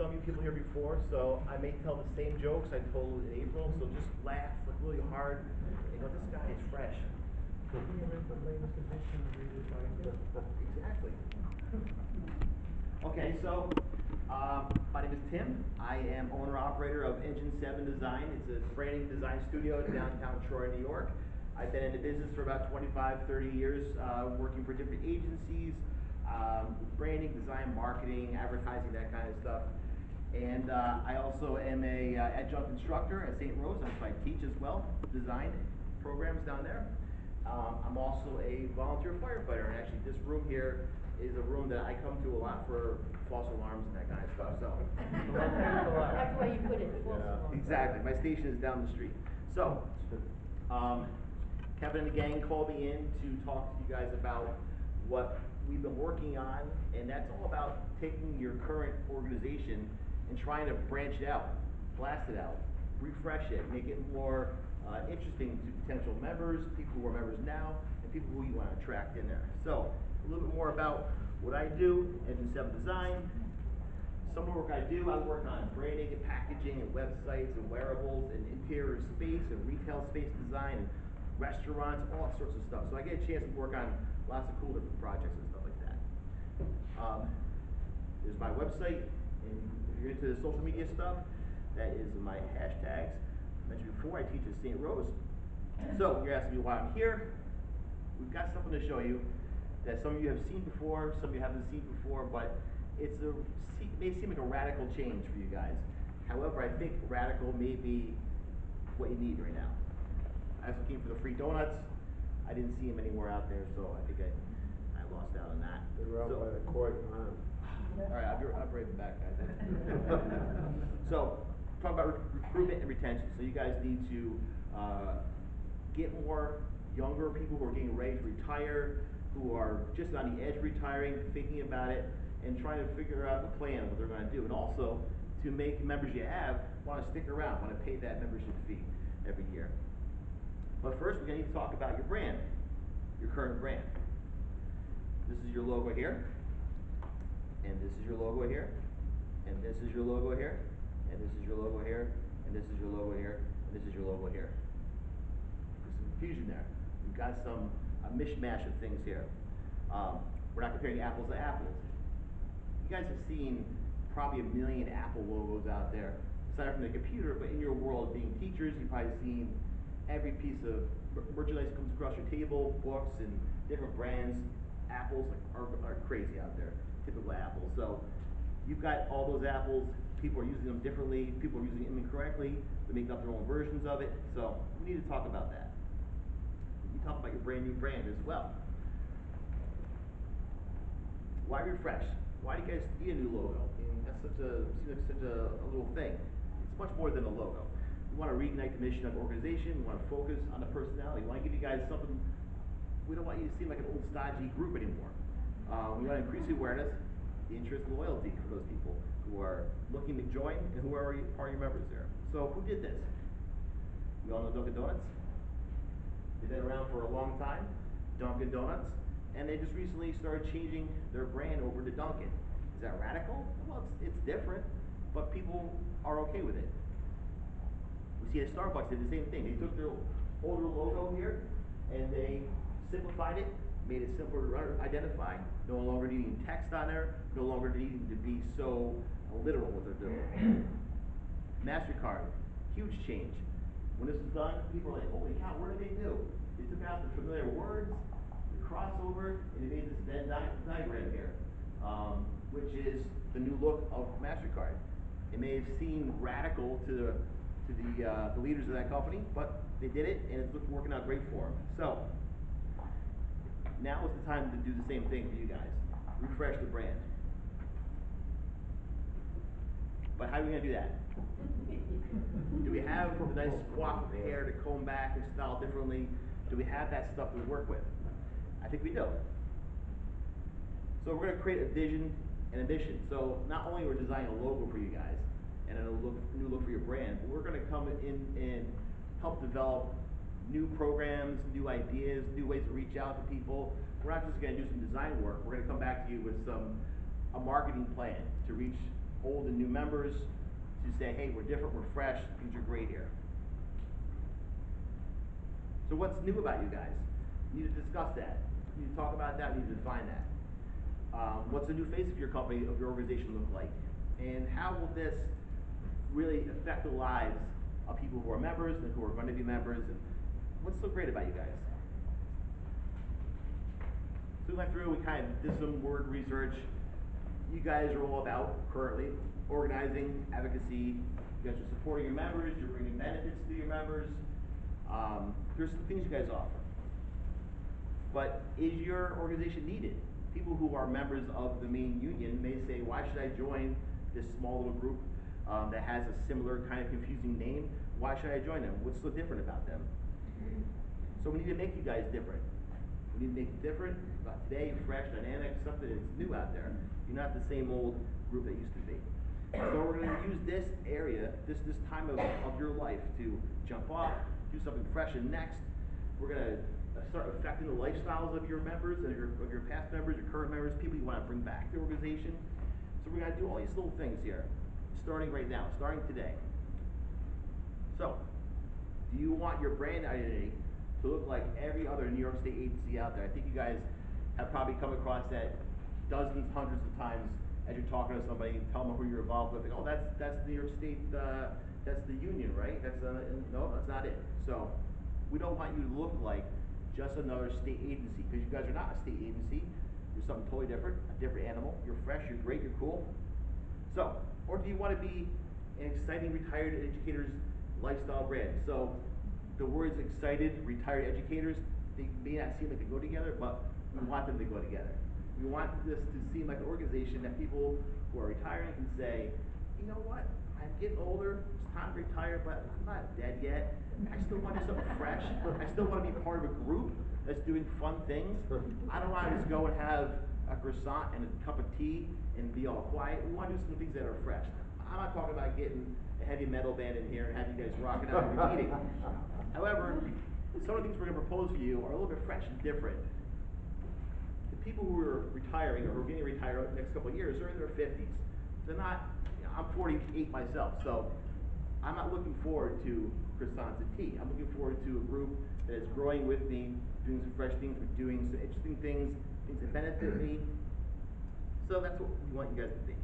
some of you people here before, so I may tell the same jokes I told in April, so just laugh like really hard. You know, this guy is fresh. Exactly. Okay, so my name is Tim. I am owner-operator of Engine 7 Design. It's a branding design studio in downtown Troy, New York. I've been in the business for about 25, 30 years, working for different agencies, branding, design, marketing, advertising, that kind of stuff. And I also am a adjunct instructor at St. Rose. I teach as well, design programs down there. I'm also a volunteer firefighter, and actually this room here is a room that I come to a lot for false alarms and that kind of stuff. So that's why you put it, false alarm. Exactly. My station is down the street. So Kevin and the gang called me in to talk to you guys about what we've been working on, and that's all about taking your current organization and trying to branch it out, blast it out, refresh it, make it more interesting to potential members, people who are members now, and people who you want to attract in there. So a little bit more about what I do, Engine 7 Design. Some of the work I do, I work on branding and packaging and websites and wearables and interior space and retail space design and restaurants, all sorts of stuff. So I get a chance to work on lots of cool different projects and stuff like that. There's my website, and if you're into the social media stuff, that is my hashtags. I mentioned before, I teach at St. Rose. So you're asking me why I'm here. We've got something to show you that some of you have seen before, some of you haven't seen before, but it may seem like a radical change for you guys. However, I think radical may be what you need right now. I also came for the free donuts. I didn't see them anywhere out there, so I think I lost out on that. They were out by the court, man. All right, I'll be right back, guys. So, talk about recruitment and retention. So you guys need to get more younger people who are getting ready to retire, who are just on the edge of retiring, thinking about it, and trying to figure out the plan of what they're going to do. And also, to make members you have want to stick around, want to pay that membership fee every year. But first, we're going to need to talk about your brand, your current brand. This is your logo here, and this is your logo here, and this is your logo here, and this is your logo here, and this is your logo here, and this is your logo here. There's some confusion there. We've got a mishmash of things here. We're not comparing apples to apples. You guys have seen probably 1 million Apple logos out there, aside from the computer, but in your world being teachers, you've probably seen every piece of merchandise that comes across your table, books and different brands. Apples are crazy out there, typical apples. So you've got all those apples, people are using them differently, people are using them incorrectly, they're making up their own versions of it. So we need to talk about that. You talk about your brand new brand as well. Why refresh? Why do you guys need a new logo? I mean, that seems like such a little thing. It's much more than a logo. We want to reignite the mission of the organization. We want to focus on the personality. We want to give you guys something. We don't want you to seem like an old stodgy group anymore. We want to increase the awareness, the interest, and loyalty for those people who are looking to join and who are part of your members there. So who did this? We all know Dunkin' Donuts. They've been around for a long time, Dunkin' Donuts, and they just recently started changing their brand over to Dunkin'. Is that radical? Well, it's different, but people are okay with it. We see at Starbucks did the same thing. They took their older logo here and they simplified it, made it simpler to identify, no longer needing text on there, no longer needing to be so literal what they're doing. MasterCard, huge change. When this was done, people were like, holy cow, what did they do? They took out the familiar words, the crossover, and they made this Venn diagram here, which is the new look of MasterCard. It may have seemed radical to the leaders of that company, but they did it, and it's working out great for them. So now is the time to do the same thing for you guys. Refresh the brand. But how are we going to do that? Do we have the nice coiffed hair to comb back and style differently? Do we have that stuff to work with? I think we do. So we're going to create a vision and a mission. So not only are we designing a logo for you guys and a new look for your brand, but we're going to come in and help develop new programs, new ideas, new ways to reach out to people. We're not just going to do some design work. We're going to come back to you with a marketing plan to reach old and new members to say, hey, we're different, we're fresh, things are great here. So what's new about you guys? We need to discuss that. We need to talk about that, we need to define that. What's the new face of your company, of your organization look like? And how will this really affect the lives of people who are members and who are going to be members? And what's so great about you guys? So we went through, we kind of did some word research. You guys are all about, currently, organizing, advocacy. You guys are supporting your members, you're bringing benefits to your members. There's some things you guys offer. But is your organization needed? People who are members of the main union may say, why should I join this small little group that has a similar kind of confusing name? Why should I join them? What's so different about them? So we need to make you guys different. We need to make you different about today, fresh, dynamic, something that's new out there. You're not the same old group that used to be. So we're going to use this area, this time of your life to jump off, do something fresh and next. We're going to start affecting the lifestyles of your members and of your past members, your current members, people you want to bring back to the organization. So we're going to do all these little things here, starting right now, starting today. So, do you want your brand identity to look like every other New York State agency out there? I think you guys have probably come across that dozens, hundreds of times as you're talking to somebody, tell them who you're involved with. Like, oh, that's New York State, that's the union, right? No, that's not it. So, we don't want you to look like just another state agency, because you guys are not a state agency. You're something totally different, a different animal. You're fresh, you're great, you're cool. So, or do you want to be an exciting retired educators lifestyle brand? So, the words excited retired educators, they may not seem like they go together, but we want them to go together. We want this to seem like an organization that people who are retiring can say, you know what, I'm getting older, it's time to retire, but I'm not dead yet. I still want to do something fresh. I still want to be part of a group that's doing fun things. I don't want to just go and have a croissant and a cup of tea and be all quiet. We want to do some things that are fresh. I'm not talking about getting a heavy metal band in here and having you guys rocking out your meeting. However, some of the things we're going to propose for you are a little bit fresh and different. The people who are retiring or who are getting retired over the next couple of years are in their 50s. They're not, I'm 48 myself, so I'm not looking forward to croissants and tea. I'm looking forward to a group that is growing with me, doing some fresh things, doing some interesting things, things that benefit me. So that's what we want you guys to be.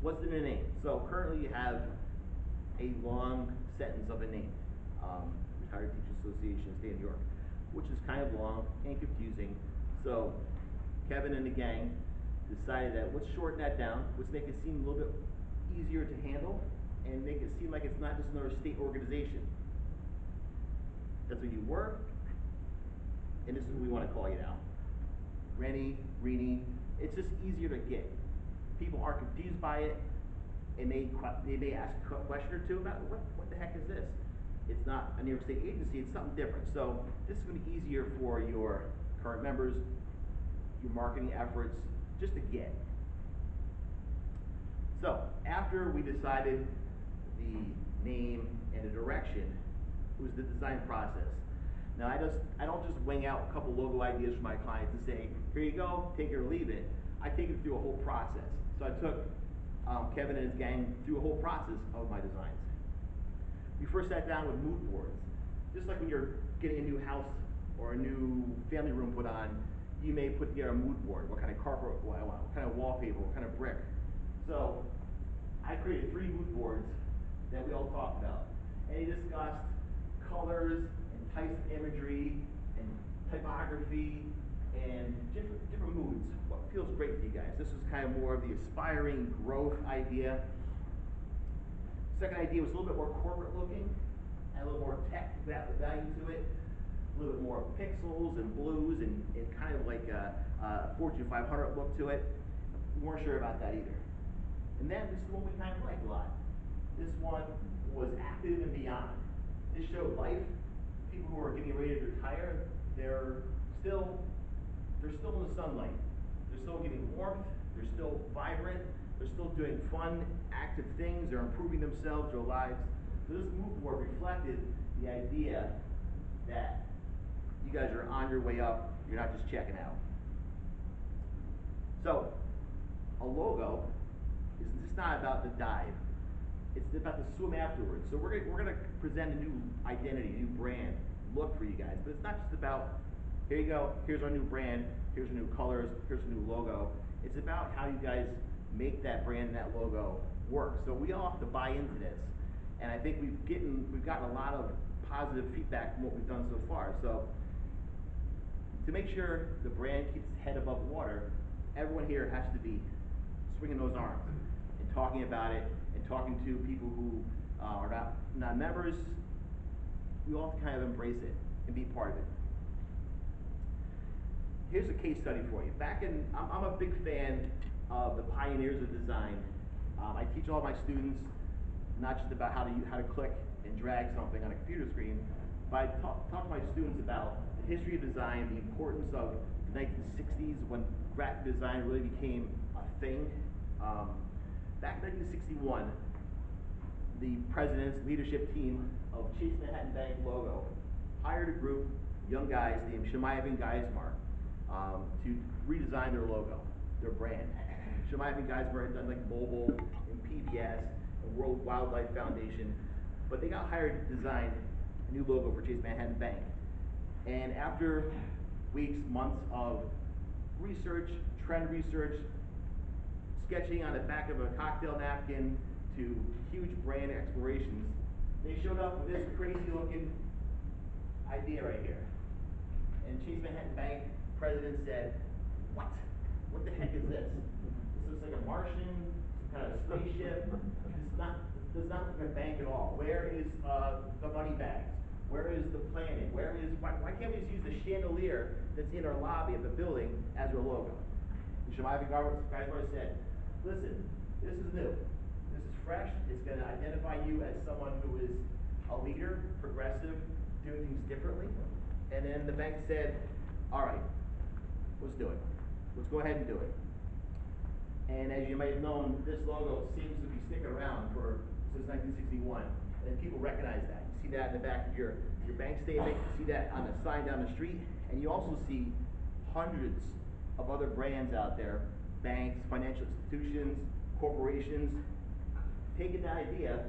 What's in the name? So currently you have a long sentence of a name. Retired Teachers Association, State of New York, which is kind of long and confusing. So Kevin and the gang decided that let's shorten that down, let's make it seem a little bit easier to handle, and make it seem like it's not just another state organization. That's what you were, and this is what we want to call you now. Rennie, Rini, it's just easier to get. People are confused by it, and they may ask a question or two about what the heck is this? It's not a New York State agency, it's something different. So this is going to be easier for your current members, your marketing efforts, just to get. So after we decided the name and the direction, it was the design process. Now I don't just wing out a couple logo ideas for my clients and say, here you go, take it or leave it. I take it through a whole process. So I took Kevin and his gang through a whole process of my designs. We first sat down with mood boards. Just like when you're getting a new house or a new family room put on, you may put together a mood board. What kind of carpet do I want? What kind of wallpaper? What kind of brick? So I created 3 mood boards that we all talked about. And he discussed colors and types of imagery and typography and different moods. What feels great to you guys? This is kind of more of the aspiring growth idea. Second idea was a little bit more corporate looking, and a little more tech value to it, a little bit more pixels and blues and kind of like a Fortune 500 look to it. We weren't sure about that either. And then this is one we kind of liked a lot. This one was active and beyond. This showed life. People who are getting ready to retire, they're still in the sunlight. They're still getting warmth. They're still vibrant. They're still doing fun, active things. They're improving themselves, their lives. So this mood board reflected the idea that you guys are on your way up. You're not just checking out. So a logo is this is not about the dive. It's about the swim afterwards. So we're gonna present a new identity, a new brand look for you guys. But it's not just about, here you go, here's our new brand, here's our new colors, here's our new logo. It's about how you guys make that brand and that logo work. So we all have to buy into this. And I think we've gotten a lot of positive feedback from what we've done so far. So to make sure the brand keeps its head above water, everyone here has to be swinging those arms and talking about it and talking to people who are not members. We all have to kind of embrace it and be part of it. Here's a case study for you. I'm a big fan of the pioneers of design. I teach all my students not just about how to click and drag something on a computer screen, but I talk to my students about the history of design, the importance of the 1960s when graphic design really became a thing. Back in 1961, the president's leadership team of Chase Manhattan Bank logo hired a group of young guys named Shemaev and Geismar to redesign their logo, their brand. Shemaev and Geismar had done like mobile and PBS and World Wildlife Foundation, but they got hired to design a new logo for Chase Manhattan Bank. And after weeks, months of research, trend research, sketching on the back of a cocktail napkin to huge brand explorations, they showed up with this crazy looking idea right here. And Chase Manhattan Bank president said, what? What the heck is this? This looks like a Martian, some kind of spaceship. Does not look like a bank at all. Where is the money bags? Where is the planning? Why can't we just use the chandelier that's in our lobby of the building as our logo? And Shemaev and Geismar said, listen, this is new. This is fresh. It's going to identify you as someone who is a leader, progressive, doing things differently. And then the bank said, all right, let's do it. Let's go ahead and do it. And as you might have known, this logo seems to be sticking around since 1961. And people recognize that. You see that in the back of your bank statement. You see that on the sign down the street. And you also see hundreds of other brands out there, banks, financial institutions, corporations, taking the idea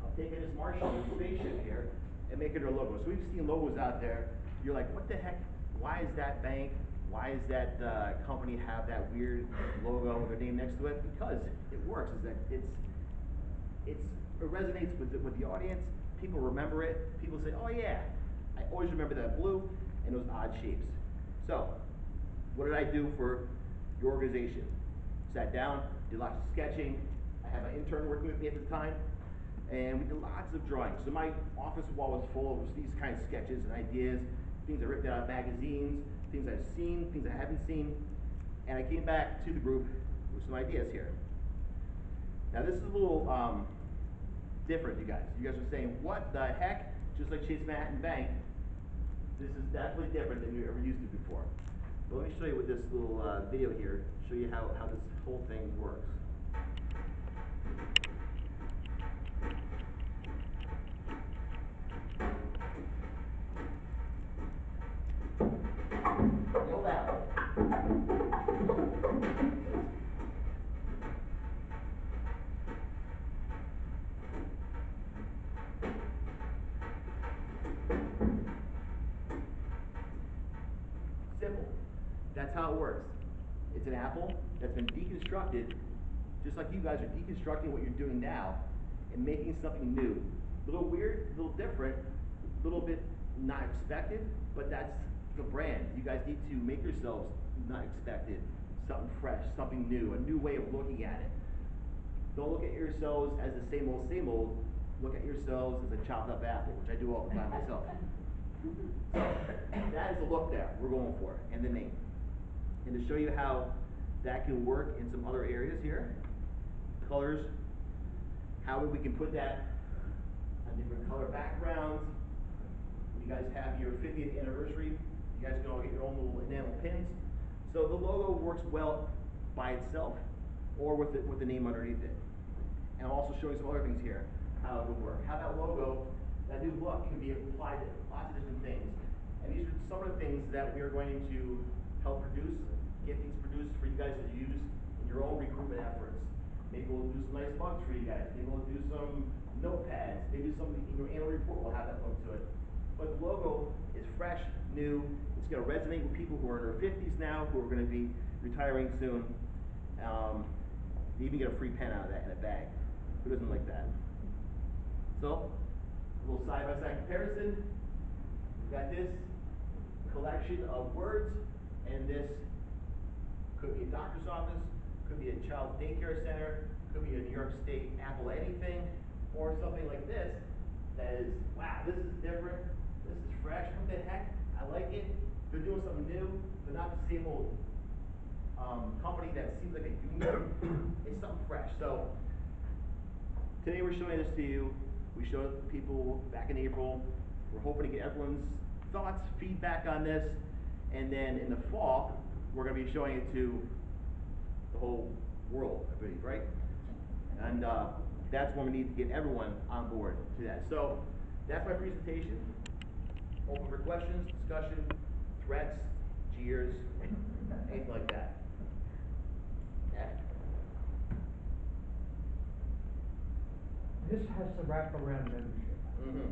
of taking this Martian spaceship here and making their logo. So we've seen logos out there. You're like, what the heck? Why is that bank? Why does that company have that weird logo with their name next to it? Because it works. Is that it resonates with the audience. People remember it. People say, oh yeah, I always remember that blue and those odd shapes. So what did I do for your organization? Sat down, did lots of sketching. I had my intern working with me at the time, and we did lots of drawings. So my office wall was full of these kinds of sketches and ideas, things I ripped out of magazines, things I've seen, things I haven't seen, and I came back to the group with some ideas here. Now this is a little different, you guys. You guys are saying, what the heck? Just like Chase Manhattan Bank, this is definitely different than you ever used to before. But let me show you with this little video here, show you how this whole thing works. Roll out. Simple. That's how it works. It's an apple that's been deconstructed, just like you guys are deconstructing what you're doing now and making something new. A little weird, a little different, a little bit not expected, but that's the brand. You guys need to make yourselves not expected, something fresh, something new, a new way of looking at it. Don't look at yourselves as the same old. Look at yourselves as a chopped up apple, which I do all the time myself. That is the look there we're going for, and the name. And to show you how that can work in some other areas here, colors, how we can put that on different color backgrounds. When you guys have your 50th anniversary, you guys can all get your own little enamel pins. So the logo works well by itself or with the name underneath it. And I'm also showing some other things here, how it would work. How that logo, that new look can be applied to lots of different things. And these are some of the things that we are going to help produce, get things produced for you guys to use in your own recruitment efforts. Maybe we'll do some nice mugs for you guys, maybe we'll do some notepads, maybe some, in your annual report will have that look to it. But the logo is fresh, new, it's gonna resonate with people who are in their fifties now, who are gonna be retiring soon. You even get a free pen out of that in a bag. Who doesn't like that? So, a little side-by-side comparison. We've got this collection of words, and this could be a doctor's office, could be a child daycare center, could be a New York State Apple anything, or something like this that is, wow, this is different, this is fresh, what the heck, I like it. They're doing something new, they're not the same old company that seems like a union. It's something fresh. So today we're showing this to you. We showed it to people back in April. We're hoping to get everyone's thoughts, feedback on this, and then in the fall we're going to be showing it to the whole world, I believe, right? And that's when we need to get everyone on board to that. So that's my presentation. Open for questions, discussion, threats, jeers, anything like that. Yeah. This has to wrap around membership. Mm-hmm.